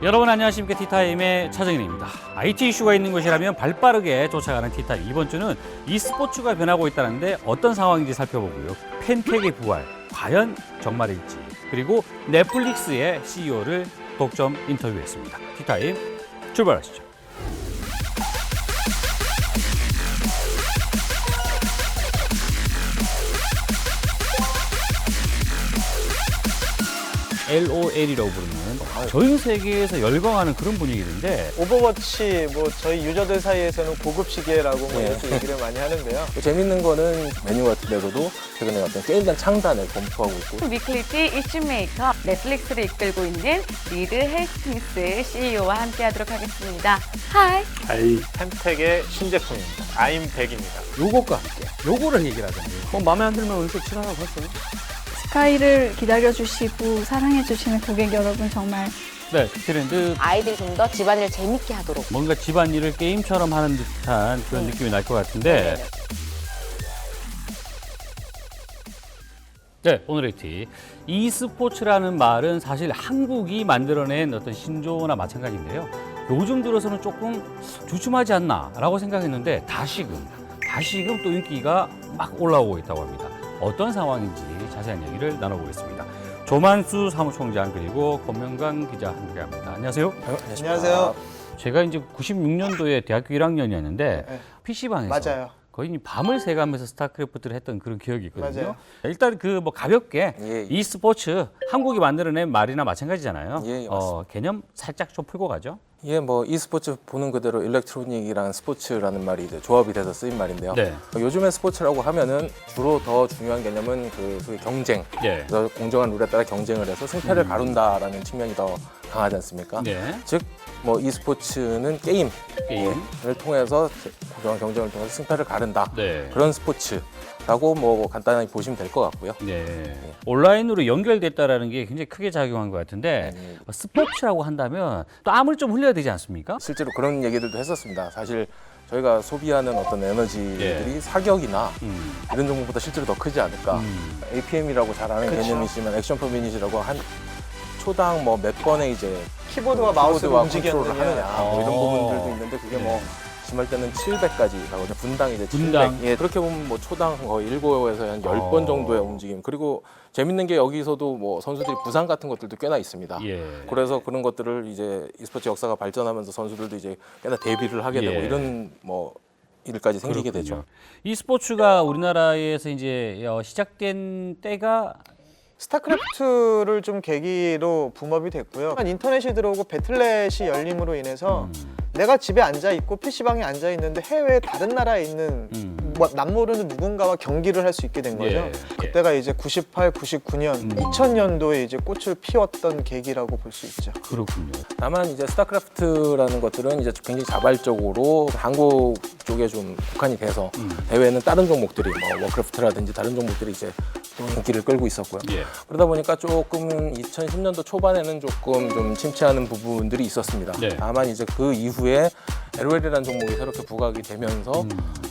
여러분 안녕하십니까. 티타임의 차정인입니다. IT 이슈가 있는 곳이라면 발빠르게 쫓아가는 티타임. 이번 주는 e스포츠가 변하고 있다는데 어떤 상황인지 살펴보고요. 펜텍의 부활, 과연 정말일지. 그리고 넷플릭스의 CEO를 독점 인터뷰했습니다. 티타임 출발하시죠. LOL이라고 부르는 전 세계에서 열광하는 그런 분위기인데 오버워치 뭐 저희 유저들 사이에서는 고급 시계라고 뭐 이렇게 얘기를 많이 하는데요. 재밌는 거는 메뉴 같은 데서도 최근에 어떤 게임단 창단을 검토하고 있고 위클리티 이슈메이커 넷플릭스를 이끌고 있는 리드 헤이스팅스 CEO와 함께하도록 하겠습니다. 하이. 펜텍의 신제품입니다. 아임100입니다. 요것과 함께 요거를 얘기를 하잖아요. 마음에 안 들면 은근 칠하라고 했어요. 스카이를 기다려주시고 사랑해주시는 고객 여러분 정말 네, 트렌드 아이들이 좀 더 집안일을 재밌게 하도록. 뭔가 집안일을 게임처럼 하는 듯한 그런 느낌이 날 것 같은데 네, 오늘의 티. e스포츠라는 말은 사실 한국이 만들어낸 어떤 신조어나 마찬가지인데요. 요즘 들어서는 조금 주춤하지 않나라고 생각했는데 다시금 또 인기가 막 올라오고 있다고 합니다. 어떤 상황인지 자세한 얘기를 나눠보겠습니다. 조만수 사무총장 그리고 권명강 기자 함께합니다. 안녕하세요. 안녕하세요. 제가 이제 96년도에 대학교 1학년이었는데 네. PC방에서 맞아요. 거의 밤을 새가면서 스타크래프트를 했던 그런 기억이 있거든요. 맞아요. 일단 그 뭐 가볍게 예. e스포츠 한국이 만들어낸 말이나 마찬가지잖아요. 예, 맞습니다. 개념 살짝 좀 풀고 가죠. 이게 뭐 e스포츠 보는 그대로 일렉트로닉이랑 스포츠라는 말이 이제 조합이 돼서 쓰인 말인데요. 네. 요즘에 스포츠라고 하면은 주로 더 중요한 개념은 그 소위 경쟁, 예. 그래서 공정한 룰에 따라 경쟁을 해서 승패를 가룬다라는 측면이 더 강하지 않습니까? 네. 즉, 뭐 e스포츠는 게임을 게임. 통해서 공정한 경쟁을 통해서 승패를 가른다. 네. 그런 스포츠라고 뭐 간단하게 보시면 될 것 같고요. 네. 온라인으로 연결됐다라는 게 굉장히 크게 작용한 것 같은데 네. 스포츠라고 한다면 또 땀을 좀 흘려야 되지 않습니까? 실제로 그런 얘기들도 했었습니다. 사실 저희가 소비하는 어떤 에너지들이 사격이나 이런 종목보다 실제로 더 크지 않을까. APM이라고 잘 아는 그쵸. 개념이지만 액션 퍼 미닛이라고 한 초당 뭐 몇 번의 이제 키보드와 마우스를 컨트롤을 움직였느냐. 하느냐 뭐 이런 어. 부분들도 있는데 그게 뭐 심할 때는 700까지 가거든요. 분당 이제 700. 분당. 예, 그렇게 보면 뭐 초당 거의 7에서 한 10번 정도의 움직임. 그리고 재밌는 게 여기서도 뭐 선수들이 부상 같은 것들도 꽤나 있습니다. 예. 그래서 그런 것들을 이제 e스포츠 역사가 발전하면서 선수들도 이제 꽤나 대비를 하게 되고 예. 이런 뭐 일까지 생기게 그렇군요. 되죠. e스포츠가 우리나라에서 이제 시작된 때가 스타크래프트를 좀 계기로 붐업이 됐고요. 인터넷이 들어오고 배틀넷이 열림으로 인해서 내가 집에 앉아 있고 PC방에 앉아 있는데 해외 다른 나라에 있는 뭐 남모르는 누군가와 경기를 할 수 있게 된 거죠. 예. 그때가 이제 98, 99년, 2000년도에 이제 꽃을 피웠던 계기라고 볼 수 있죠. 그렇군요. 다만 이제 스타크래프트라는 것들은 이제 굉장히 자발적으로 한국 쪽에 좀 국한이 돼서 대회는 다른 종목들이 뭐 워크래프트라든지 다른 종목들이 이제 인기를 끌고 있었고요. 예. 그러다 보니까 조금 2010년도 초반에는 조금 좀 침체하는 부분들이 있었습니다. 네. 다만 이제 그 이후에 LOL이라는 종목이 새롭게 부각이 되면서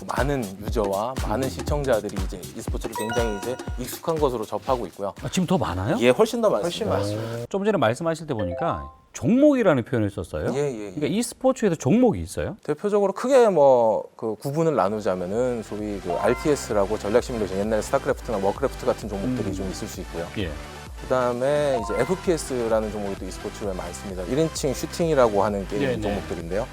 많은 유저와 많은 시청자들이 이제 e스포츠를 굉장히 이제 익숙한 것으로 접하고 있고요. 지금 더 많아요? 예, 훨씬 더 훨씬 많습니다. 많습니다. 좀 전에 말씀하실 때 보니까 종목이라는 표현을 썼어요. 예, 예, 예. 그러니까 e스포츠에도 종목이 있어요? 대표적으로 크게 뭐 그 구분을 나누자면은 소위 그 RTS라고 전략 시뮬레이션 옛날 스타크래프트나 워크래프트 같은 종목들이 좀 있을 수 있고요. 예. 그다음에 이제 FPS라는 종목이 또 e스포츠에 많습니다. 1인칭 슈팅이라고 하는 게임 네네. 종목들인데요.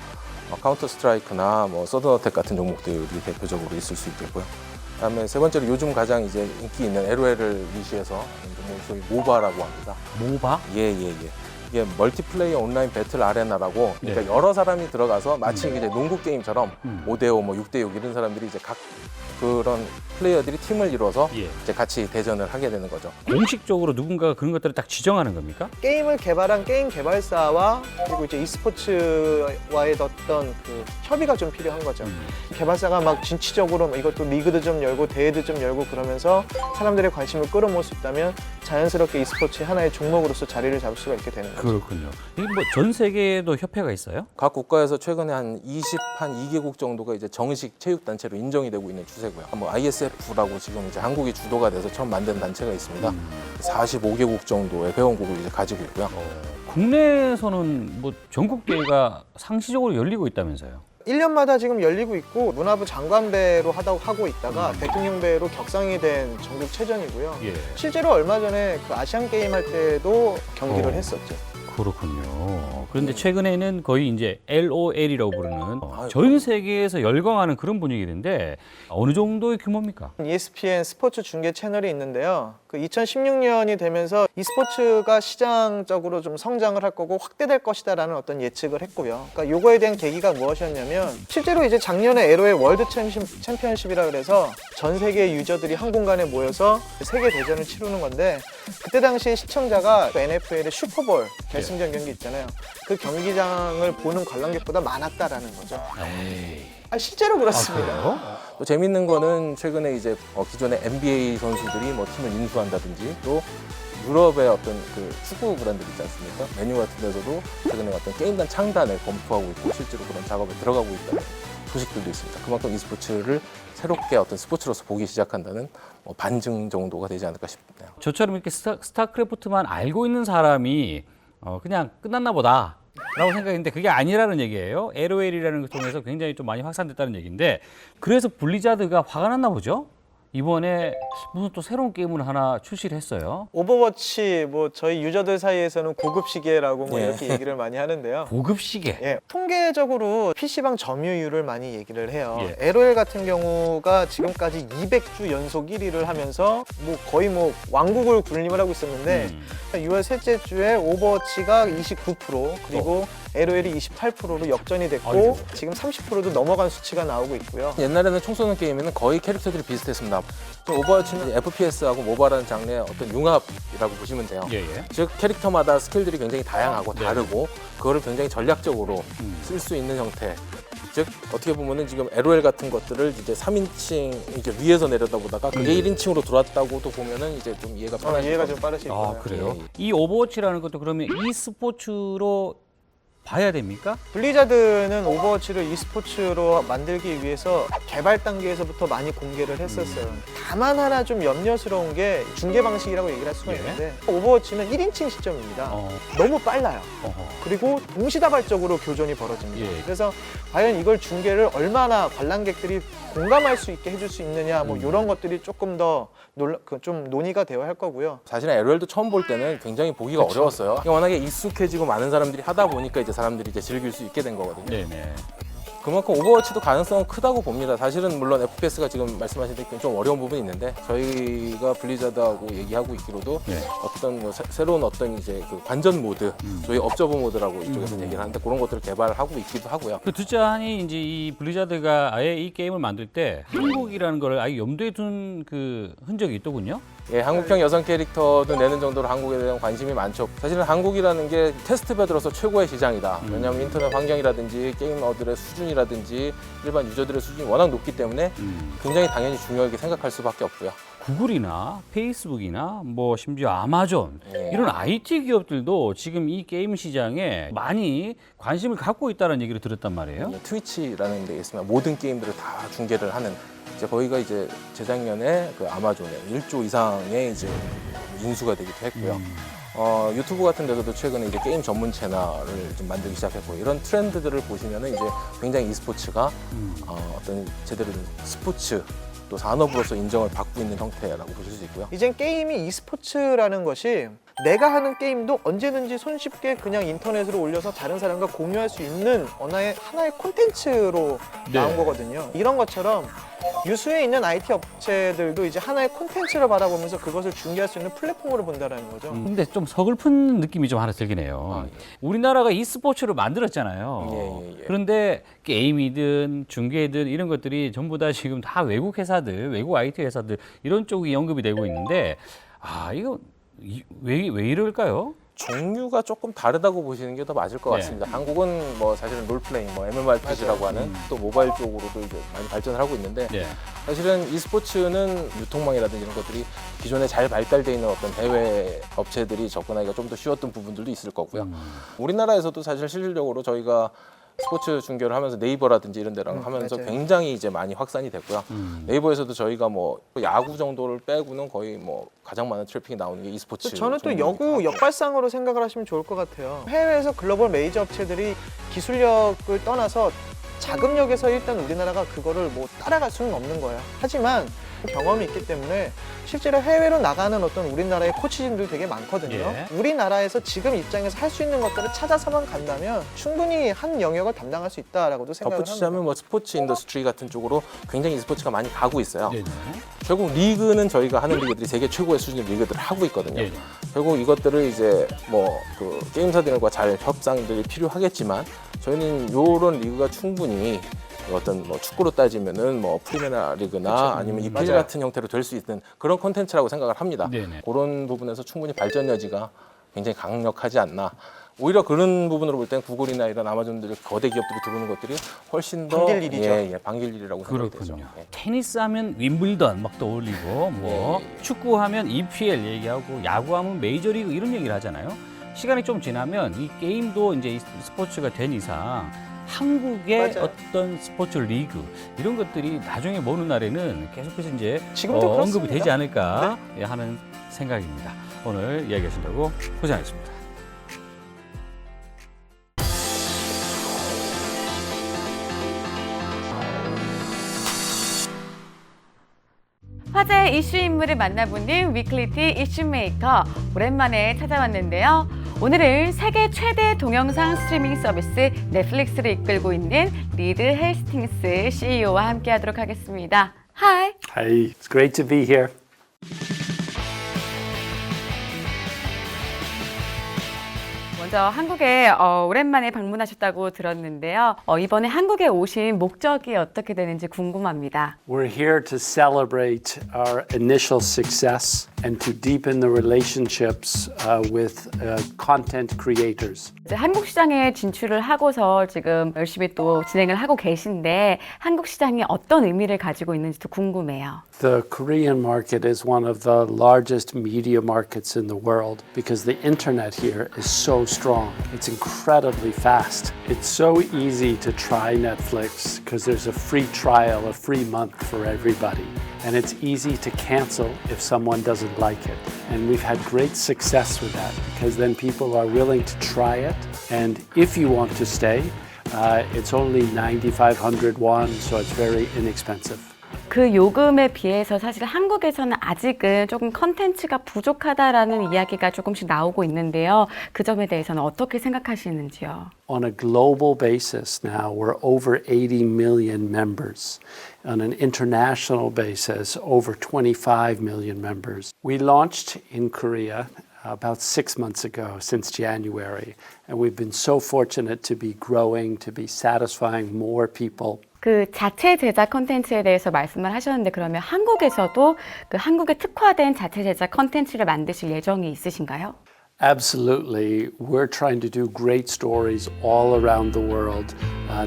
카운터 스트라이크나 뭐 서든 어택 같은 종목들이 대표적으로 있을 수 있겠고요. 그다음에 세 번째로 요즘 가장 이제 인기 있는 LOL을 위시해서 소위 모바라고 합니다. 모바? 예. 이게 멀티플레이어 온라인 배틀 아레나라고 그러니까 네. 여러 사람이 들어가서 마치 이제 농구 게임처럼 5대5 뭐 6대6 이런 사람들이 이제 각 그런 플레이어들이 팀을 이뤄서 예. 이제 같이 대전을 하게 되는 거죠. 공식적으로 누군가가 그런 것들을 딱 지정하는 겁니까? 게임을 개발한 게임 개발사와 그리고 이제 e스포츠와의 어떤 그 협의가 좀 필요한 거죠. 개발사가 막 진취적으로 뭐 이것도 리그도 좀 열고 대회도 좀 열고 그러면서 사람들의 관심을 끌어모을 수 있다면 자연스럽게 e스포츠의 하나의 종목으로서 자리를 잡을 수가 있게 되는 거죠. 그렇군요. 이게 뭐 전 세계에도 협회가 있어요? 각 국가에서 최근에 한 2개국 정도가 이제 정식 체육단체로 인정이 되고 있는 추세고요. 뭐 ISF라고 지금 이제 한국이 주도가 돼서 처음 만든 단체가 있습니다. 45개국 정도의 회원국을 이제 가지고 있고요. 국내에서는 뭐 전국 대회가 상시적으로 열리고 있다면서요? 1년마다 지금 열리고 있고 문화부 장관배로 하고 있다가 대통령배로 격상이 된 전국체전이고요. 예. 실제로 얼마 전에 그 아시안 게임 할 때도 경기를 했었죠. 그렇군요. 그런데 최근에는 거의 이제 LOL이라고 부르는 아이고. 전 세계에서 열광하는 그런 분위기인데 어느 정도의 규모입니까? ESPN 스포츠 중계 채널이 있는데요. 그 2016년이 되면서 e스포츠가 시장적으로 좀 성장을 할 거고 확대될 것이다라는 어떤 예측을 했고요. 그러니까 요거에 대한 계기가 무엇이었냐면 실제로 이제 작년에 LOL 월드 챔피언십이라 그래서 전 세계 유저들이 한 공간에 모여서 세계 대전을 치르는 건데 그때 당시에 시청자가 NFL의 슈퍼볼 결승전 경기 있잖아요. 그 경기장을 보는 관람객보다 많았다라는 거죠. 실제로 그렇습니다. 그래요? 또 재밌는 거는 최근에 이제 기존의 NBA 선수들이 뭐 팀을 인수한다든지 또 유럽의 어떤 그 축구 브랜드 있지 않습니까? 메뉴 같은 데서도 최근에 어떤 게임단 창단을 검토하고 있고 실제로 그런 작업에 들어가고 있다는 소식들도 있습니다. 그만큼 e스포츠를 새롭게 어떤 스포츠로서 보기 시작한다는 반증 정도가 되지 않을까 싶네요. 저처럼 이렇게 스타크래프트만 알고 있는 사람이 그냥 끝났나 보다 라고 생각했는데 그게 아니라는 얘기예요. LOL이라는 걸 통해서 굉장히 좀 많이 확산됐다는 얘기인데 그래서 블리자드가 화가 났나 보죠? 이번에 무슨 또 새로운 게임을 하나 출시를 했어요. 오버워치 뭐 저희 유저들 사이에서는 고급 시계라고 뭐 예. 이렇게 얘기를 많이 하는데요. 고급 시계. 예, 통계적으로 PC방 점유율을 많이 얘기를 해요. 예. LOL 같은 경우가 지금까지 200주 연속 1위를 하면서 뭐 거의 뭐 왕국을 군림을 하고 있었는데 6월 셋째 주에 오버워치가 29% 그리고 LOL이 28%로 역전이 됐고 아이고. 지금 30%도 넘어간 수치가 나오고 있고요. 옛날에는 총 쏘는 게임에는 거의 캐릭터들이 비슷했습니다. 좀 오버워치는 FPS하고 모바라는 장르의 어떤 융합이라고 보시면 돼요. 예, 예. 즉 캐릭터마다 스킬들이 굉장히 다양하고 다르고 그거를 굉장히 전략적으로 쓸 수 있는 형태. 즉 어떻게 보면은 지금 LOL 같은 것들을 이제 3인칭 이제 위에서 내려다보다가 그게 1인칭으로 들어왔다고도 보면은 이제 좀 이해가 편하실 이해가 겁니다. 좀 빠르실 거예요. 아, 그래요? 예, 예. 이 오버워치라는 것도 그러면 e스포츠로 봐야 됩니까? 블리자드는 오버워치를 e스포츠로 만들기 위해서 개발 단계에서부터 많이 공개를 했었어요. 다만 하나 좀 염려스러운 게 중계 방식이라고 얘기를 할 수가 예. 있는데 오버워치는 1인칭 시점입니다. 어. 너무 빨라요. 어허. 그리고 동시다발적으로 교전이 벌어집니다. 예. 그래서 과연 이걸 중계를 얼마나 관람객들이 공감할 수 있게 해줄 수 있느냐 뭐 이런 것들이 조금 더 좀 논의가 되어야 할 거고요. 사실은 LOL도 처음 볼 때는 굉장히 보기가 어려웠어요. 이게 워낙에 익숙해지고 많은 사람들이 하다 보니까 이제 사람들이 이제 즐길 수 있게 된 거거든요. 네네. 그만큼 오버워치도 가능성은 크다고 봅니다. 사실은 물론 FPS가 지금 말씀하신 대로 좀 어려운 부분이 있는데 저희가 블리자드하고 얘기하고 있기로도 네. 어떤 뭐 새로운 어떤 이제 그 관전 모드, 저희 업저버 모드라고 이쪽에서 얘기를 하는데 그런 것들을 개발하고 있기도 하고요. 그 듣자하니 이제 이 블리자드가 아예 이 게임을 만들 때 한국이라는 걸 아예 염두에 둔 그 흔적이 있더군요. 예, 한국형 여성 캐릭터도 내는 정도로 한국에 대한 관심이 많죠. 사실은 한국이라는 게 테스트베드로서 최고의 시장이다. 왜냐하면 인터넷 환경이라든지 게이머들의 수준이라든지 일반 유저들의 수준이 워낙 높기 때문에 굉장히 당연히 중요하게 생각할 수밖에 없고요. 구글이나 페이스북이나 뭐 심지어 아마존 예. 이런 IT 기업들도 지금 이 게임 시장에 많이 관심을 갖고 있다는 얘기를 들었단 말이에요. 트위치라는 데 있으면 모든 게임들을 다 중계를 하는 이제 거기가 이제 재작년에 그 아마존에 1조 이상의 이제 인수가 되기도 했고요. 유튜브 같은 데서도 최근에 이제 게임 전문 채널을 좀 만들기 시작했고 이런 트렌드들을 보시면은 이제 굉장히 e스포츠가 어떤 제대로 된 스포츠 또 산업으로서 인정을 받고 있는 형태라고 보실 수 있고요. 이젠 게임이 e스포츠라는 것이 내가 하는 게임도 언제든지 손쉽게 그냥 인터넷으로 올려서 다른 사람과 공유할 수 있는 하나의 콘텐츠로 나온 네. 거거든요. 이런 것처럼 유수에 있는 IT 업체들도 이제 하나의 콘텐츠를 바라보면서 그것을 중계할 수 있는 플랫폼으로 본다는 거죠. 근데 좀 서글픈 느낌이 좀 하나 들긴 해요. 우리나라가 e스포츠를 만들었잖아요. 예. 그런데 게임이든 중계든 이런 것들이 전부 다 지금 다 외국 회사들, 외국 IT 회사들 이런 쪽이 언급이 되고 있는데 이거 왜 이럴까요? 종류가 조금 다르다고 보시는 게 더 맞을 것 네. 같습니다. 한국은 뭐 사실은 롤플레잉, 뭐 MMORPG라고 하는 또 모바일 쪽으로도 이제 많이 발전을 하고 있는데 네. 사실은 e스포츠는 유통망이라든지 이런 것들이 기존에 잘 발달돼 있는 어떤 해외 업체들이 접근하기가 좀 더 쉬웠던 부분들도 있을 거고요. 우리나라에서도 사실 실질적으로 저희가 스포츠 중계를 하면서 네이버라든지 이런 데랑 하면서 맞아요. 굉장히 이제 많이 확산이 됐고요. 네이버에서도 저희가 뭐 야구 정도를 빼고는 거의 뭐 가장 많은 트래픽이 나오는 게 e스포츠. 저는 또 종목이기도 여구 하고. 역발상으로 생각을 하시면 좋을 것 같아요. 해외에서 글로벌 메이저 업체들이 기술력을 떠나서 자금력에서 일단 우리나라가 그거를 뭐 따라갈 수는 없는 거예요. 하지만 경험이 있기 때문에 실제로 해외로 나가는 어떤 우리나라의 코치진들 되게 많거든요. 예. 우리나라에서 지금 입장에서 할 수 있는 것들을 찾아서만 간다면 충분히 한 영역을 담당할 수 있다라고도 생각을 합니다. 덧붙이자면 뭐 스포츠 인더스트리 같은 쪽으로 굉장히 e스포츠가 많이 가고 있어요. 네네. 결국 리그는 저희가 하는 리그들이 세계 최고의 수준의 리그들을 하고 있거든요. 네네. 결국 이것들을 이제 뭐 그 게임사들과 잘 협상들이 필요하겠지만 저희는 이런 리그가 충분히 어떤 뭐 축구로 따지면은 뭐 프리미어 리그나 아니면 EPL 맞아요. 같은 형태로 될 수 있는 그런 콘텐츠라고 생각을 합니다. 네네. 그런 부분에서 충분히 발전 여지가 굉장히 강력하지 않나. 오히려 그런 부분으로 볼 땐 구글이나 이런 아마존들 거대 기업들이 들어오는 것들이 훨씬 더 반길 일이죠. 반길 일이라고 생각이 되죠. 그렇군요. 예. 테니스 하면 윈블던 막 떠올리고 뭐 축구 하면 EPL 얘기하고 야구 하면 메이저리그 이런 얘기를 하잖아요. 시간이 좀 지나면 이 게임도 이제 스포츠가 된 이상 한국의 맞아요. 어떤 스포츠 리그 이런 것들이 나중에 먼 훗날에는 계속해서 이제 지금도 언급이 그렇습니다. 되지 않을까 하는 생각입니다. 오늘 이야기하신다고 고생하셨습니다. 화제의 이슈 인물을 만나보는 위클리티 이슈메이커 오랜만에 찾아왔는데요. 오늘은 세계 최대 동영상 스트리밍 서비스 넷플릭스를 이끌고 있는 리드 헬스팅스 CEO와 함께하도록 하겠습니다. Hi. Hi, it's great to be here. 먼저 한국에 오랜만에 방문하셨다고 들었는데요. 이번에 한국에 오신 목적이 어떻게 되는지 궁금합니다. We're here to celebrate our initial success and to deepen the relationships with content creators. 이제 한국 시장에 진출을 하고서 지금 열심히 또 진행을 하고 계신데 한국 시장이 어떤 의미를 가지고 있는지도 궁금해요. The Korean market is one of the largest media markets in the world because the internet here is so strong. It's incredibly fast. It's so easy to try Netflix because there's a free trial, a free month for everybody. And it's easy to cancel if someone doesn't like it. And we've had great success with that because then people are willing to try it. And if you want to stay, it's only 9,500 won, so it's very inexpensive. 그 요금에 비해서 사실 한국에서는 아직은 조금 컨텐츠가 부족하다라는 이야기가 조금씩 나오고 있는데요. 그 점에 대해서는 어떻게 생각하시는지요? On a global basis now, we're over 80 million members. On an international basis, over 25 million members. We launched in Korea about 6 months ago, since January, and we've been so fortunate to be growing, to be satisfying more people. 그 자체 제작 컨텐츠에 대해서 말씀을 하셨는데 그러면 한국에서도 그 한국에 특화된 자체 제작 컨텐츠를 만드실 예정이 있으신가요? Absolutely. We're trying to do great stories all around the world,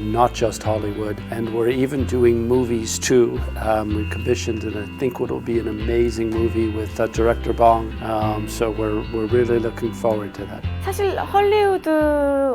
not just Hollywood. And we're even doing movies too. We commissioned, and I think it will be an amazing movie with director Bong. So we're really looking forward to that. 사실 헐리우드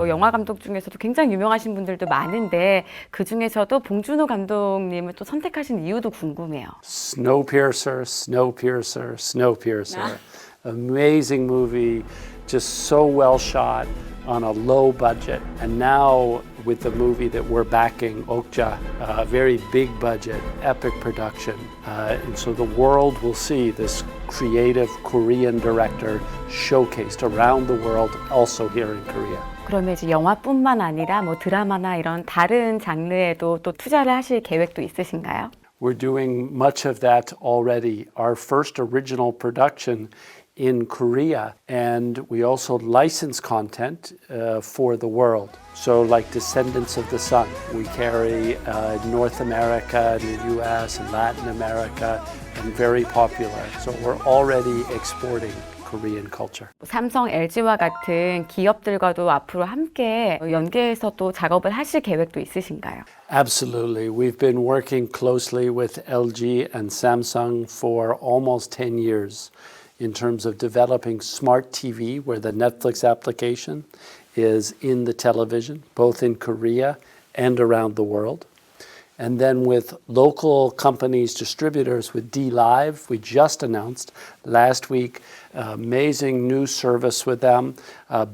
영화 감독 중에서도 굉장히 유명하신 분들도 많은데 그 중에서도 봉준호 감독님을 또 선택하신 이유도 궁금해요. Snowpiercer, Snowpiercer, Snowpiercer. Amazing movie, just so well shot on a low budget. And now with the movie that we're backing, Okja, a very big budget, epic production. And so the world will see this creative Korean director showcased around the world, also here in Korea. 그러면 이제 영화뿐만 아니라 뭐 드라마나 이런 다른 장르에도 또 투자를 하실 계획도 있으신가요? We're doing much of that already. Our first original production in Korea, and we also license content for the world. So like Descendants of the Sun, we carry North America and the US and Latin America, and very popular. So we're already exporting Korean culture. 삼성, LG와 같은 기업들과도 앞으로 함께 연계해서 또 작업을 하실 계획도 있으신가요? Absolutely. We've been working closely with LG and Samsung for almost 10 years in terms of developing smart TV, where the Netflix application is in the television, both in Korea and around the world. And then with local companies, distributors, with DLive, we just announced last week, amazing new service with them,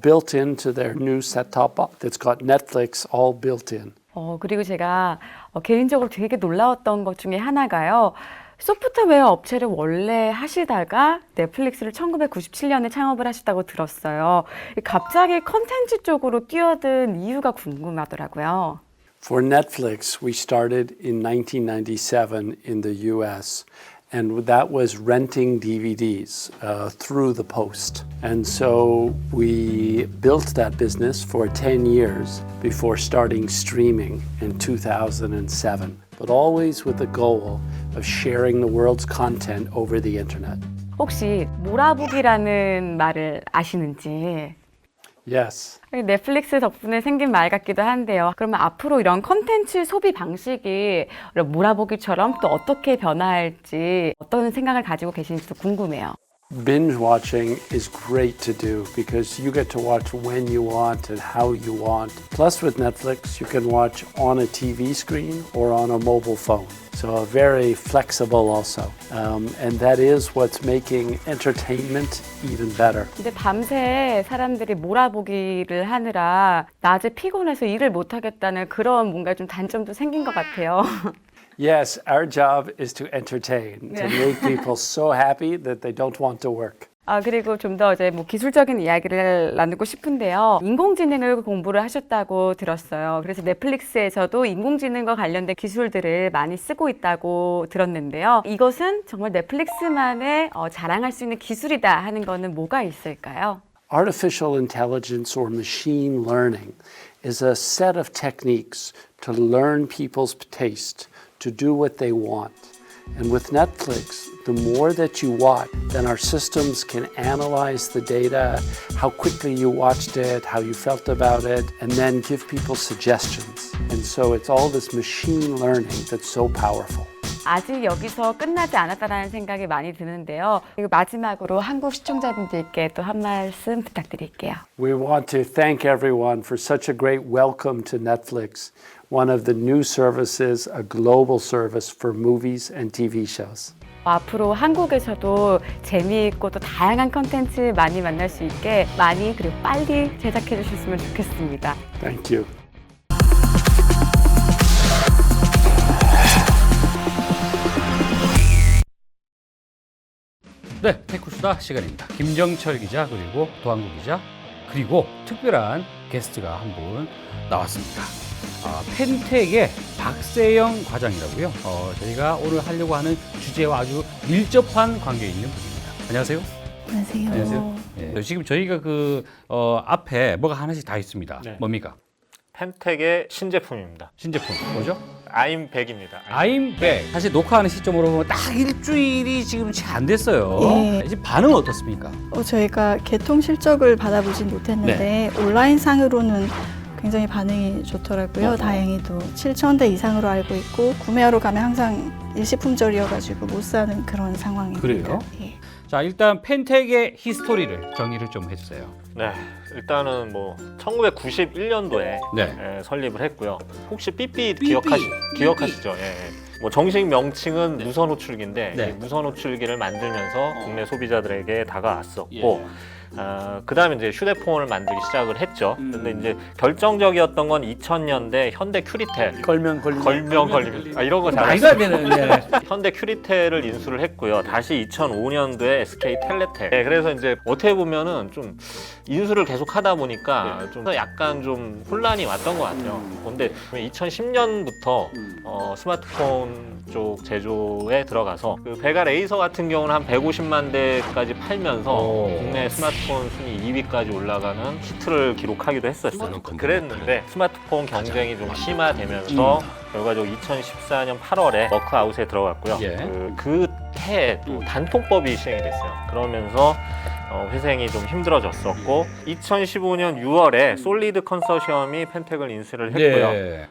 built into their new set-top box that's got Netflix all built in. 그리고 제가 개인적으로 되게 놀라웠던 것 중에 하나가요. 소프트웨어 업체를 원래 하시다가 넷플릭스를 1997년에 창업을 하셨다고 들었어요. 갑자기 컨텐츠 쪽으로 뛰어든 이유가 궁금하더라고요. For Netflix, we started in 1997 in the US, and that was renting DVDs through the post. And so we built that business for 10 years before starting streaming in 2007, but always with the goal of sharing the world's content over the internet. 혹시 몰아보기라는 말을 아시는지? Yes. 넷플릭스 덕분에 생긴 말 같기도 한데요. 그러면 앞으로 이런 컨텐츠 소비 방식이 몰아보기처럼 또 어떻게 변화할지 어떤 생각을 가지고 계신지도 궁금해요. Binge watching is great to do because you get to watch when you want and how you want. Plus with Netflix, you can watch on a TV screen or on a mobile phone. So very flexible also. And that is what's making entertainment even better. 근데 밤새 사람들이 몰아보기를 하느라 낮에 피곤해서 일을 못 하겠다는 그런 뭔가 좀 단점도 생긴 것 같아요. Yes, our job is to entertain, to make people so happy that they don't want to work. 그리고 좀 더 이제 뭐 기술적인 이야기를 나누고 싶은데요. 인공지능을 공부를 하셨다고 들었어요. 그래서 넷플릭스에서도 인공지능과 관련된 기술들을 많이 쓰고 있다고 들었는데요. 이것은 정말 넷플릭스만의 자랑할 수 있는 기술이다 하는 거는 뭐가 있을까요? Artificial intelligence or machine learning is a set of techniques to learn people's taste, to do what they want. And with Netflix, the more that you watch, then our systems can analyze the data, how quickly you watched it, how you felt about it, and then give people suggestions. And so it's all this machine learning that's so powerful. 아직 여기서 끝나지 않았다는 생각이 많이 드는데요. 그리고 마지막으로 한국 시청자분들께 또 한 말씀 부탁드릴게요. We want to thank everyone for such a great welcome to Netflix, one of the new services, a global service for movies and TV shows. 앞으로 한국에서도 재미있고 또 다양한 컨텐츠 많이 만날 수 있게 많이 그리고 빨리 제작해 주셨으면 좋겠습니다. Thank you. 네, 테크수다 시간입니다. 김정철 기자 그리고 도한국 기자 그리고 특별한 게스트가 한 분 나왔습니다. 펜텍의 박세영 과장이라고요. 저희가 오늘 하려고 하는 주제와 아주 밀접한 관계에 있는 분입니다. 안녕하세요. 안녕하세요. 안녕하세요. 네, 지금 저희가 앞에 뭐가 하나씩 다 있습니다. 네. 뭡니까? 펜텍의 신제품입니다. 신제품 뭐죠? 아임백입니다. 아임백. 사실 녹화하는 시점으로 보면 딱 일주일이 지금 채 안 됐어요. 예. 지금 반응은 어떻습니까? 저희가 개통 실적을 받아보진 못했는데 온라인 상으로는 굉장히 반응이 좋더라고요. 다행히도 7,000대 이상으로 알고 있고 구매하러 가면 항상 일시품절이어가지고 못 사는 그런 상황입니다. 그래요? 예. 자, 일단 펜텍의 히스토리를 정리를 좀 해주세요. 네, 일단은 뭐 1991년도에 네. 설립을 했고요. 혹시 삐삐 삐삐. 기억하시죠? 예. 뭐 정식 명칭은 무선 호출기인데 네. 이 무선 호출기를 만들면서 국내 소비자들에게 다가왔었고 그 다음에 이제 휴대폰을 만들기 시작을 했죠. 근데 이제 결정적이었던 건 2000년대 현대 큐리텔 걸면 걸립니다. 이런 거 나이가 잘했어요. 되는 현대 큐리텔을 인수를 했고요. 다시 2005년도에 SK 텔레텔. 네, 그래서 이제 어떻게 보면은 좀 인수를 계속 하다 보니까 좀 약간 좀 혼란이 왔던 것 같아요. 근데 2010년부터 스마트폰 쪽 제조에 들어가서 그 베가 레이서 같은 경우는 한 150만 대까지 팔면서 국내 스마트폰 순위 2위까지 올라가는 히트를 기록하기도 했었어요. 그랬는데 스마트폰 경쟁이 좀 심화되면서 결과적으로 2014년 8월에 워크아웃에 들어갔고요. 예. 그 해에 또 단통법이 시행이 됐어요. 그러면서 회생이 좀 힘들어졌었고 2015년 6월에 솔리드 컨소시엄이 펜텍을 인수를 했고요. 네.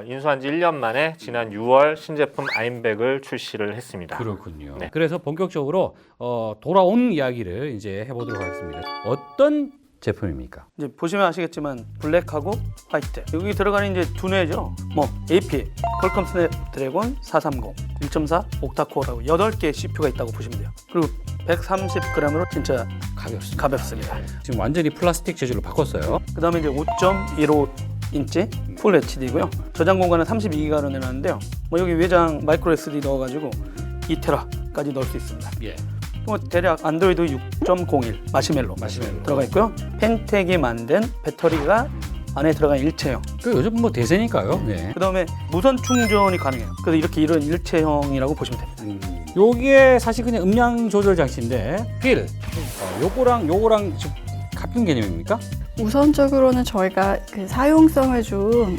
인수한 지 1년 만에 지난 6월 신제품 아임백을 출시를 했습니다. 그렇군요. 네. 그래서 본격적으로 돌아온 이야기를 이제 해보도록 하겠습니다. 어떤 제품입니까? 이제 보시면 아시겠지만 블랙하고 화이트 여기 들어가는 이제 두뇌죠. 뭐 AP, 퀄컴 스냅드래곤 430, 1.4 옥타코어라고 8개의 CPU가 있다고 보시면 돼요. 그리고 130g으로 진짜 가볍습니다. 지금 완전히 플라스틱 재질로 바꿨어요. 그다음에 이제 5.15인치 풀 HD고요. 저장 공간은 32기가로 내놨는데요. 뭐 여기 외장 마이크로 SD 넣어가지고 2테라까지 넣을 수 있습니다. 예. 뭐 대략 안드로이드 6.01 마시멜로 들어가 있고요. 펜텍이 만든 배터리가 안에 들어간 일체형. 그 요즘 뭐 대세니까요. 네. 그다음에 무선 충전이 가능해요. 그래서 이렇게 이런 일체형이라고 보시면 됩니다. 요게 사실 그냥 음량 조절 장치인데 휠 요거랑 좀 같은 개념입니까? 우선적으로는 저희가 그 사용성을 좀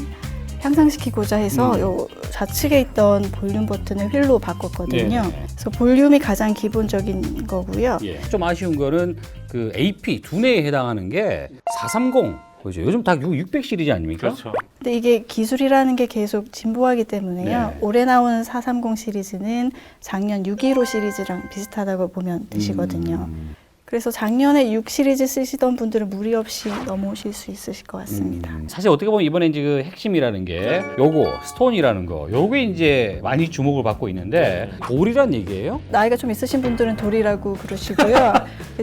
향상시키고자 해서 요 좌측에 있던 볼륨 버튼을 휠로 바꿨거든요. 네네. 그래서 볼륨이 가장 기본적인 거고요. 예. 좀 아쉬운 거는 그 AP 두뇌에 해당하는 게 430. 그죠? 요즘 다 600 시리즈 아닙니까? 그렇죠. 근데 이게 기술이라는 게 계속 진보하기 때문에요. 네. 올해 나온 430 시리즈는 작년 615 시리즈랑 비슷하다고 보면 되시거든요. 그래서 작년에 6 시리즈 쓰시던 분들은 무리 없이 넘어오실 수 있으실 것 같습니다. 사실 어떻게 보면 이번에 이제 그 핵심이라는 게 요거 스톤이라는 거 요게 이제 많이 주목을 받고 있는데 돌이란 얘기예요? 나이가 좀 있으신 분들은 돌이라고 그러시고요.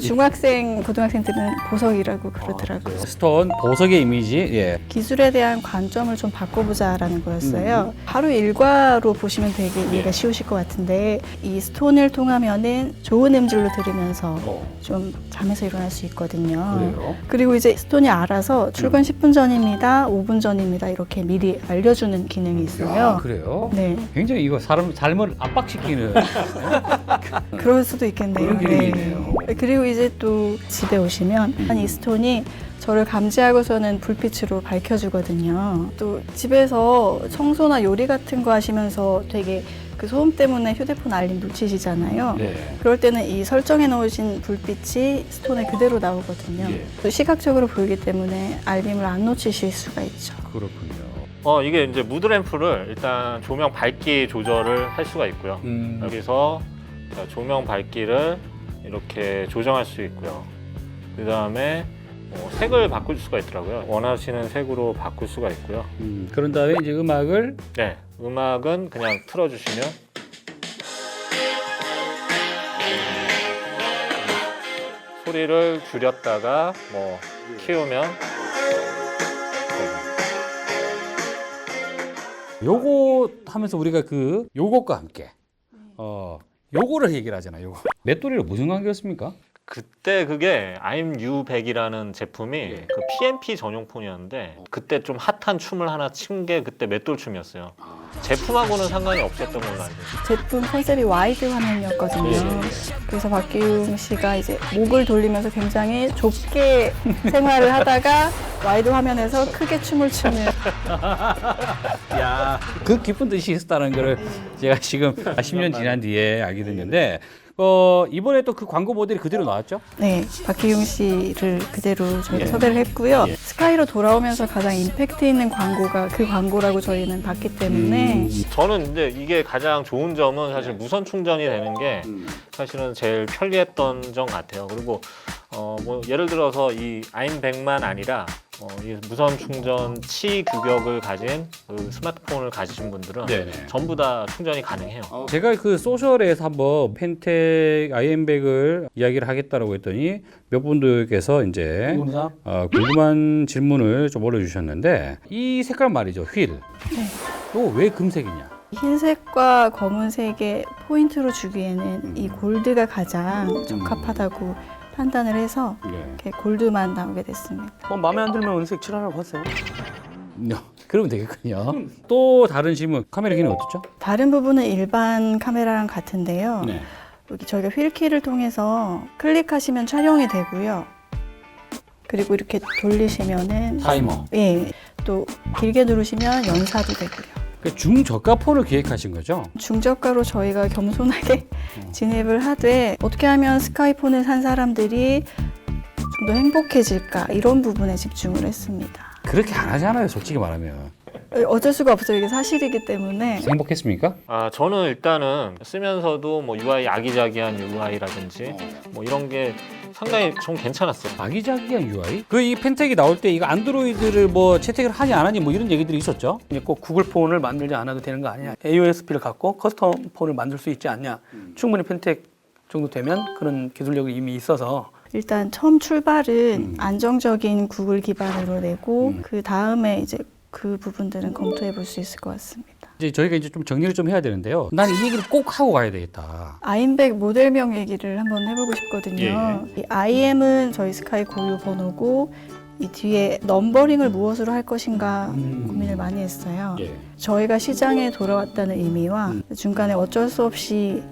중학생, 고등학생들은 보석이라고 그러더라고요. 스톤 보석의 이미지. 예. 기술에 대한 관점을 좀 바꿔보자라는 거였어요. 하루 일과로 보시면 되게 이해가 쉬우실 것 같은데 이 스톤을 통하면은 좋은 음질로 들으면서 좀 잠에서 일어날 수 있거든요. 그래요? 그리고 이제 스톤이 알아서 출근 10분 전입니다, 5분 전입니다 이렇게 미리 알려주는 기능이 있어요. 아, 그래요? 네, 굉장히 이거 사람 삶을 압박시키는 그럴 수도 있겠네요. 그런 기능이네요. 그리고 이제 또 집에 오시면 이 스톤이 저를 감지하고서는 불빛으로 밝혀주거든요. 또 집에서 청소나 요리 같은 거 하시면서 되게 그 소음 때문에 휴대폰 알림 놓치시잖아요. 네. 그럴 때는 이 설정해 놓으신 불빛이 스톤에 그대로 나오거든요. 예. 또 시각적으로 보이기 때문에 알림을 안 놓치실 수가 있죠. 그렇군요. 이게 이제 무드램프를 일단 조명 밝기 조절을 할 수가 있고요. 여기서 자, 조명 밝기를 이렇게 조정할 수 있고요. 그 다음에 색을 바꿀 수가 있더라고요. 원하시는 색으로 바꿀 수가 있고요. 그런 다음에 이제 음악을 네, 음악은 그냥 틀어주시면 소리를 줄였다가 뭐 키우면 요거 하면서 우리가 그 요것과 함께 요거를 얘기를 하잖아요. 요거. 맷돌이랑 무슨 관계였습니까? 그때 그게 I'm U100이라는 제품이 그 PMP 전용 폰이었는데 그때 좀 핫한 춤을 하나 춘 게 그때 맷돌춤이었어요. 제품하고는 상관이 없었던 걸로 알고 있어요. 제품 컨셉이 와이드 화면이었거든요. 그래서 박기웅 씨가 이제 목을 돌리면서 굉장히 좁게 생활을 하다가 와이드 화면에서 크게 춤을 추는. 야, 그 깊은 뜻이 있었다는 거를 제가 지금 10년 지난 뒤에 알게 됐는데 이번에 또 그 광고 모델이 그대로 나왔죠? 네, 박기웅 씨를 그대로 저희가 섭외를 했고요. 스카이로 돌아오면서 가장 임팩트 있는 광고가 그 광고라고 저희는 봤기 때문에 저는 이제 이게 가장 좋은 점은 사실 무선 충전이 되는 게 사실은 제일 편리했던 점 같아요. 그리고 뭐 예를 들어서 이 I'm100만 아니라 이 무선 충전치 규격을 가진 그 스마트폰을 가지신 분들은 네네. 전부 다 충전이 가능해요. 제가 그 소셜에서 한번 펜텍 IM100을 이야기를 하겠다라고 했더니 몇 분들께서 이제 궁금한 질문을 좀 올려주셨는데 이 색깔 말이죠, 휠. 이거 왜 금색이냐? 흰색과 검은색의 포인트로 주기에는 이 골드가 가장 적합하다고 판단을 해서 이렇게 골드만 나오게 됐습니다. 마음에 안 들면 은색 칠하라고 하세요. 그러면 되겠군요. 또 다른 질문, 카메라 기능 어떻죠? 다른 부분은 일반 카메라랑 같은데요. 네. 여기 저희가 휠키를 통해서 클릭하시면 촬영이 되고요. 그리고 이렇게 돌리시면은 타이머. 예, 또 길게 누르시면 연사도 되고요. 중저가 폰을 기획하신 거죠? 중저가로 저희가 겸손하게 진입을 하되 어떻게 하면 스카이폰을 산 사람들이 좀 더 행복해질까 이런 부분에 집중을 했습니다. 그렇게 안 하잖아요, 솔직히 말하면. 어쩔 수가 없어요. 이게 사실이기 때문에. 행복했습니까? 저는 일단은 쓰면서도 뭐 UI 아기자기한 UI라든지 뭐 이런 게 상당히 좀 괜찮았어요. 아기자기한 UI? 그 이 펜텍이 나올 때 이거 안드로이드를 뭐 채택을 하니 안 하니 뭐 이런 얘기들이 있었죠. 이제 꼭 구글 폰을 만들지 않아도 되는 거 아니냐. AOSP를 갖고 커스텀 폰을 만들 수 있지 않냐. 충분히 펜텍 정도 되면 그런 기술력이 이미 있어서 일단 처음 출발은 안정적인 구글 기반으로 내고 그 다음에 이제 그 부분들은 검토해 볼 수 있을 것 같습니다. 이제 저희가 이제 좀 정리를 좀 해야 되는데요. 난 이 얘기를 꼭 하고 가야 되겠다. 아임백 모델명 얘기를 한번 해보고 싶거든요. 이 IM은 저희 스카이 고유 번호고 이 뒤에 넘버링을 무엇으로 할 것인가 고민을 많이 했어요. 예. 저희가 시장에 돌아왔다는 의미와 중간에 어쩔 수 없이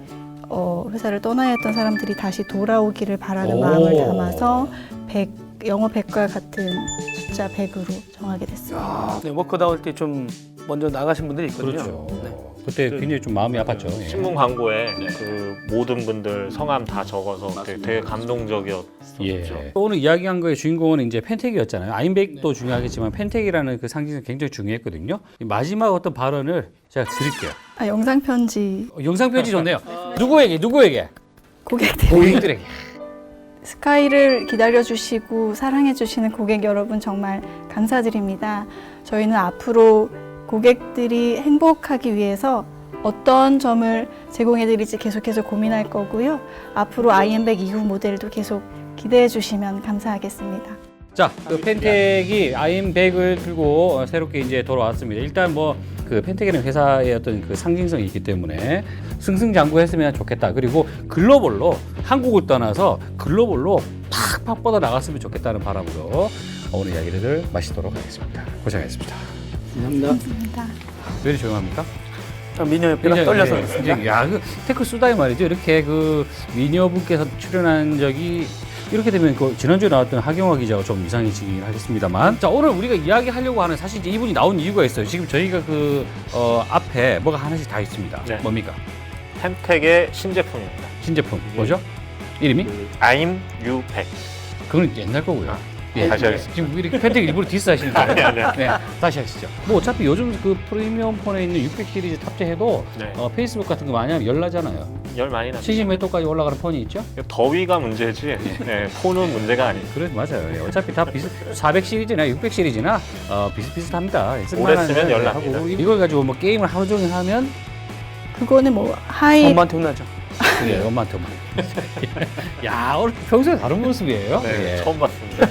회사를 떠나야 했던 사람들이 다시 돌아오기를 바라는 오. 마음을 담아서 100, 영어 100과 같은 숫자 100으로 정하게 됐습니다. 네, 워크 나올 때 좀 먼저 나가신 분들이 있거든요. 그렇죠. 네. 그때 굉장히 좀 마음이 아팠죠. 예. 신문 광고에 그 모든 분들 성함 다 적어서 되게 감동적이었었죠. 예. 오늘 이야기한 거의 주인공은 이제 펜텍이었잖아요. 아임백도 중요하겠지만 펜텍이라는 그 상징은 굉장히 중요했거든요. 마지막 어떤 발언을 제가 드릴게요. 영상 편지 영상 편지 좋네요. 누구에게? 고객들 고객들에게. 스카이를 기다려주시고 사랑해주시는 고객 여러분 정말 감사드립니다. 저희는 앞으로 고객들이 행복하기 위해서 어떤 점을 제공해드릴지 계속해서 고민할 거고요. 앞으로 IM100 이후 모델도 계속 기대해주시면 감사하겠습니다. 자, 그 펜텍이 IM100을 들고 새롭게 이제 돌아왔습니다. 일단 뭐 그 펜텍이라는 회사의 어떤 그 상징성이 있기 때문에 승승장구했으면 좋겠다. 그리고 글로벌로 한국을 떠나서 글로벌로 팍팍 뻗어 나갔으면 좋겠다는 바람으로 오늘 이야기를 마치도록 하겠습니다. 고생하셨습니다. 감사합니다. 왜 이렇게 조용합니까? 미녀 옆에가 떨려서 그렇습니다. 굉장히, 야, 그 테크 수다이 말이죠. 이렇게 그 미녀분께서 출연한 적이 이렇게 되면 그 지난주에 나왔던 하경화 기자가 좀 이상해지긴 하겠습니다만. 자, 오늘 우리가 이야기하려고 하는 사실 이제 이분이 나온 이유가 있어요. 지금 저희가 그 앞에 뭐가 하나씩 다 있습니다. 네. 뭡니까? 펜텍의 신제품입니다. 신제품 뭐죠? 이름이? I'm U100. 그건 옛날 거고요. 다시 하겠습니다. 지금 이렇게 펜텍 일부러 디스하시는 거예요? 아니. 네, 다시 하시죠. 뭐 어차피 요즘 그 프리미엄 폰에 있는 600 시리즈 탑재해도 네. 페이스북 같은 거 많이 하면 열나잖아요. 열 많이 나죠. 70몇 도까지 올라가는 폰이 있죠? 더위가 문제지. 네, 폰은 문제가 아니에요. 그래 맞아요. 예, 어차피 다 400 시리즈나 600 시리즈나 비슷비슷합니다. 오래 쓰면 열 납니다. 하고 이걸 가지고 뭐 게임을 하루 종일 하면 그거는 뭐 하이 엄마한테 혼나죠. 그래 엄마한테 만 야 오늘 평소에 다른 모습이에요. 네, 예. 처음 봤습니다.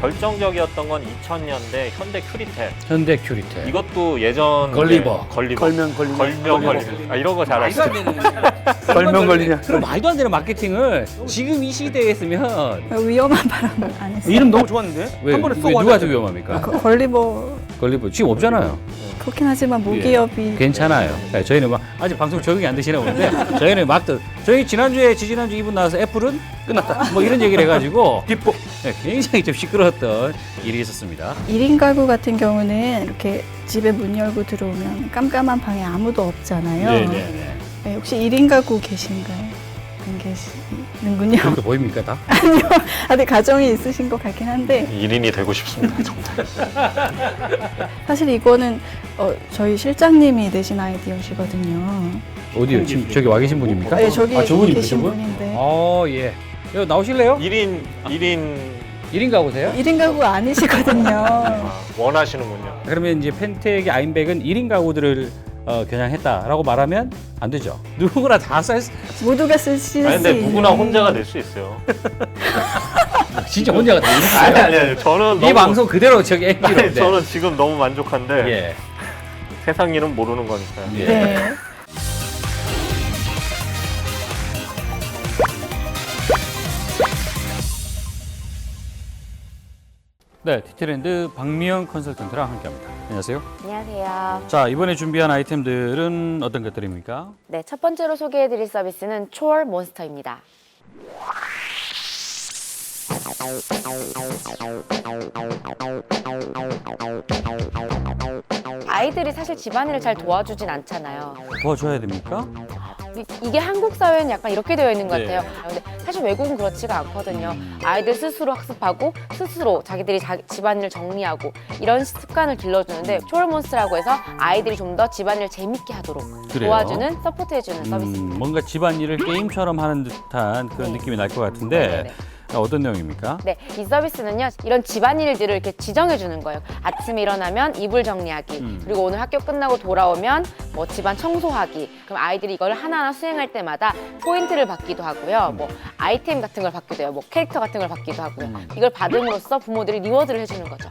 결정적이었던 건 2000년대 현대 큐리텔. 현대 큐리텔. 이것도 예전 걸리버. 걸면 걸리냐. 걸명 걸리버. 이런 거 잘하시죠. 걸면 걸리냐. 그럼 말도 안 되는 마케팅을 지금 이 시대에 했으면 위험한 발언을 안 했어요. 이름 너무 좋았는데? 왜 한 번에 쏘고 누가 더 하잖아요. 위험합니까? 걸리버 걸리버 지금 없잖아요. 그렇긴 하지만 모기업이 괜찮아요. 네, 저희는 막 아직 방송 적응이 안 되시나 보는데 저희는 막 저희 지난주 이분 나와서 애플은 끝났다. 뭐 이런 얘기를 해가지고 기뻐. 네, 굉장히 좀 시끄러웠던 일이 있었습니다. 1인 가구 같은 경우는 이렇게 집에 문 열고 들어오면 깜깜한 방에 아무도 없잖아요. 네, 혹시 1인 가구 계신가요? 안 계시는군요. 그렇게 보입니까 다? 다들 가정이 있으신 것 같긴 한데 1인이 되고 싶습니다. 정말. 사실 이거는 저희 실장님이 내신 아이디어시거든요. 어디요? 지금 저기 와 계신 분입니까? 네, 저기 저분입니까, 계신 저분? 분인데 예. 여기 나오실래요? 1인 1인 가구세요? 1인 가구 아니시거든요. 원하시는군요. 그러면 이제 펜텍의 아임백은 1인 가구들을 겨냥했다라고 말하면 안 되죠. 누구나 다 쓸 모두가 쓸 수 있는. 아니, 근데 누구나 혼자가 될 수 있어요. 진짜 혼자가 다 있어요. 아니. 저는 이 너무 방송 그대로 저기 아니, 앵기로. 저는 지금 너무 만족한데 예. 세상 일은 모르는 거니까요. 예. 네. 네, 디테일랜드 박미영 컨설턴트랑 함께합니다. 안녕하세요. 안녕하세요. 자, 이번에 준비한 아이템들은 어떤 것들입니까? 네, 첫 번째로 소개해드릴 서비스는 초월 몬스터입니다. 아이들이 사실 집안일을 잘 도와주진 않잖아요. 도와줘야 됩니까? 이게 한국 사회는 약간 이렇게 되어 있는 것 네. 같아요. 근데 사실 사실 외국은 그렇지가 않거든요. 아이들 스스로 학습하고 스스로 자기들이 집안일을 정리하고 이런 습관을 길러주는데 초월몬스터라고 해서 아이들이 좀 더 집안일을 재밌게 하도록 그래요? 도와주는, 서포트해주는 서비스입니다. 뭔가 집안일을 게임처럼 하는 듯한 그런 네. 느낌이 날 것 같은데 네네네. 어떤 내용입니까? 네, 이 서비스는요, 이런 집안일들을 이렇게 지정해 주는 거예요. 아침에 일어나면 이불 정리하기, 그리고 오늘 학교 끝나고 돌아오면 뭐 집안 청소하기. 그럼 아이들이 이걸 하나하나 수행할 때마다 포인트를 받기도 하고요. 뭐 아이템 같은 걸 받기도 해요. 뭐 캐릭터 같은 걸 받기도 하고요. 이걸 받음으로써 부모들이 리워드를 해주는 거죠.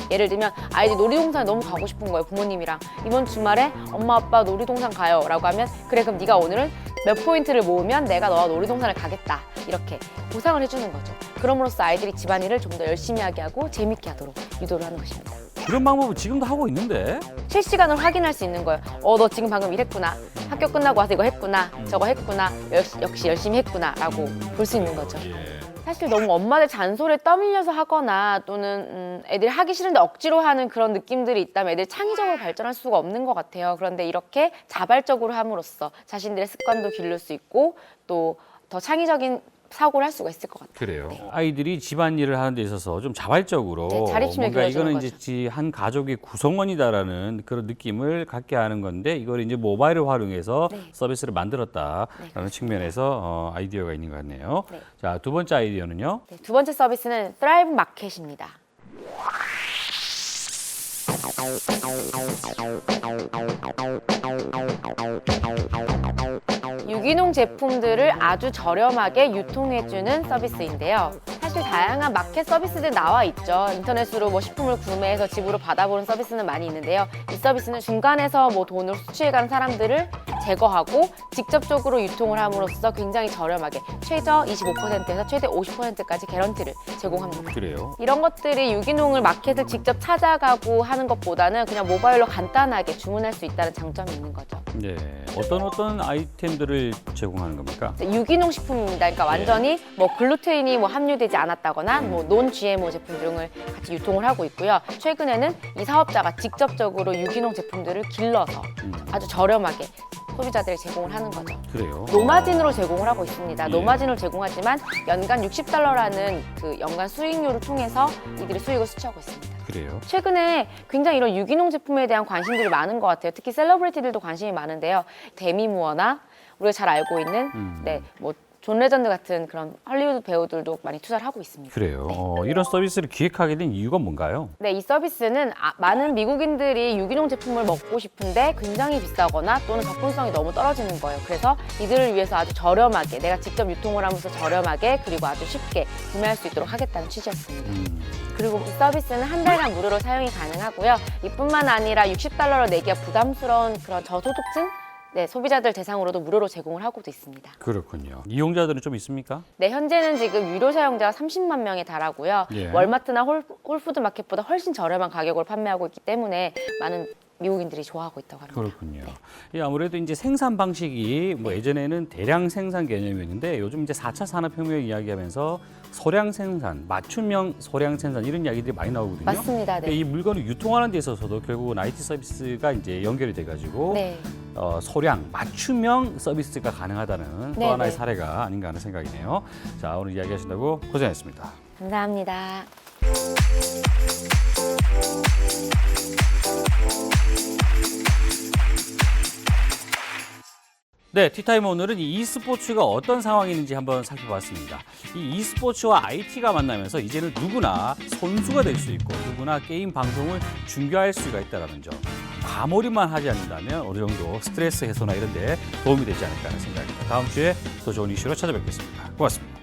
예를 들면 아이들 놀이동산에 너무 가고 싶은 거예요, 부모님이랑. 이번 주말에 엄마 아빠 놀이동산 가요 라고 하면 그래, 그럼 네가 오늘은 몇 포인트를 모으면 내가 너와 놀이동산을 가겠다, 이렇게 보상을 해주는 거죠. 그럼으로써 아이들이 집안일을 좀 더 열심히 하게 하고 재밌게 하도록 유도를 하는 것입니다. 그런 방법은 지금도 하고 있는데 실시간으로 확인할 수 있는 거예요. 너 지금 방금 일했구나, 학교 끝나고 와서 이거 했구나, 저거 했구나, 역시 열심히 했구나 라고 볼 수 있는 거죠. 사실 너무 엄마들 잔소리에 떠밀려서 하거나 또는 애들이 하기 싫은데 억지로 하는 그런 느낌들이 있다면 애들이 창의적으로 발전할 수가 없는 것 같아요. 그런데 이렇게 자발적으로 함으로써 자신들의 습관도 기를 수 있고 또 더 창의적인 사고를 할 수가 있을 것 같아요. 그래요. 아이들이 집안일을 하는 데 있어서 좀 자발적으로 네, 자립심을 뭔가 길러주는 이거는 이제 한 가족의 구성원이다라는 그런 느낌을 갖게 하는 건데 이걸 이제 모바일을 활용해서 네. 서비스를 만들었다라는 그렇습니다. 측면에서 아이디어가 있는 것 같네요. 네. 자, 두 번째 아이디어는요. 네, 두 번째 서비스는 Thrive 마켓입니다. 유기농 제품들을 아주 저렴하게 유통해주는 서비스인데요. 사실 다양한 마켓 서비스들 나와 있죠. 인터넷으로 뭐 식품을 구매해서 집으로 받아보는 서비스는 많이 있는데요. 이 서비스는 중간에서 뭐 돈을 수취해가는 사람들을 제거하고 직접적으로 유통을 함으로써 굉장히 저렴하게 최저 25%에서 최대 50%까지 개런티를 제공합니다. 그래요. 이런 것들이 유기농을 마켓을 직접 찾아가고 하는 것보다는 그냥 모바일로 간단하게 주문할 수 있다는 장점이 있는 거죠. 네. 어떤 아이템들을 제공하는 겁니까? 유기농 식품입니다. 그러니까 완전히 뭐 글루텐이 뭐 함유되지 않았다거나 뭐 논 GMO 제품 등을 같이 유통을 하고 있고요. 최근에는 이 사업자가 직접적으로 유기농 제품들을 길러서 아주 저렴하게 소비자들에게 제공을 하는 거죠. 그래요. 노마진으로 제공을 하고 있습니다. 예. 노마진으로 제공하지만 연간 $60라는 그 연간 수익률을 통해서 이들이 수익을 수취하고 있습니다. 그래요. 최근에 굉장히 이런 유기농 제품에 대한 관심들이 많은 것 같아요. 특히 셀러브리티들도 관심이 많은데요. 데미 무어나 우리가 잘 알고 있는 뭐 존 레전드 같은 그런 할리우드 배우들도 많이 투자를 하고 있습니다. 그래요. 이런 서비스를 기획하게 된 이유가 뭔가요? 네, 이 서비스는 많은 미국인들이 유기농 제품을 먹고 싶은데 굉장히 비싸거나 또는 접근성이 너무 떨어지는 거예요. 그래서 이들을 위해서 아주 저렴하게, 내가 직접 유통을 하면서 저렴하게 그리고 아주 쉽게 구매할 수 있도록 하겠다는 취지였습니다. 그리고 이 서비스는 한 달간 무료로 사용이 가능하고요. 이뿐만 아니라 $60로 내기가 부담스러운 그런 저소득층 소비자들 대상으로도 무료로 제공을 하고도 있습니다. 그렇군요. 이용자들은 좀 있습니까? 네, 현재는 지금 유료 사용자가 30만 명에 달하고요. 예. 월마트나 홀푸드 마켓보다 훨씬 저렴한 가격으로 판매하고 있기 때문에 많은 미국인들이 좋아하고 있다고 합니다. 그렇군요. 예, 아무래도 이제 생산 방식이 뭐 예전에는 대량 생산 개념이었는데 요즘 이제 4차 산업혁명 이야기하면서 소량 생산, 맞춤형 소량 생산 이런 이야기들이 많이 나오거든요. 맞습니다. 네. 이 물건을 유통하는 데 있어서도 결국은 IT 서비스가 이제 연결이 돼가지고 네. 소량, 맞춤형 서비스가 가능하다는 또 네, 하나의 네. 사례가 아닌가 하는 생각이네요. 자, 오늘 이야기하신다고 고생하셨습니다. 감사합니다. 네, 티타임 오늘은 이 e스포츠가 어떤 상황이 있는지 한번 살펴봤습니다. 이 e스포츠와 IT가 만나면서 이제는 누구나 선수가 될 수 있고 누구나 게임 방송을 중계할 수가 있다는 점. 과몰입만 하지 않는다면 어느 정도 스트레스 해소나 이런 데 도움이 되지 않을까 하는 생각입니다. 다음 주에 더 좋은 이슈로 찾아뵙겠습니다. 고맙습니다.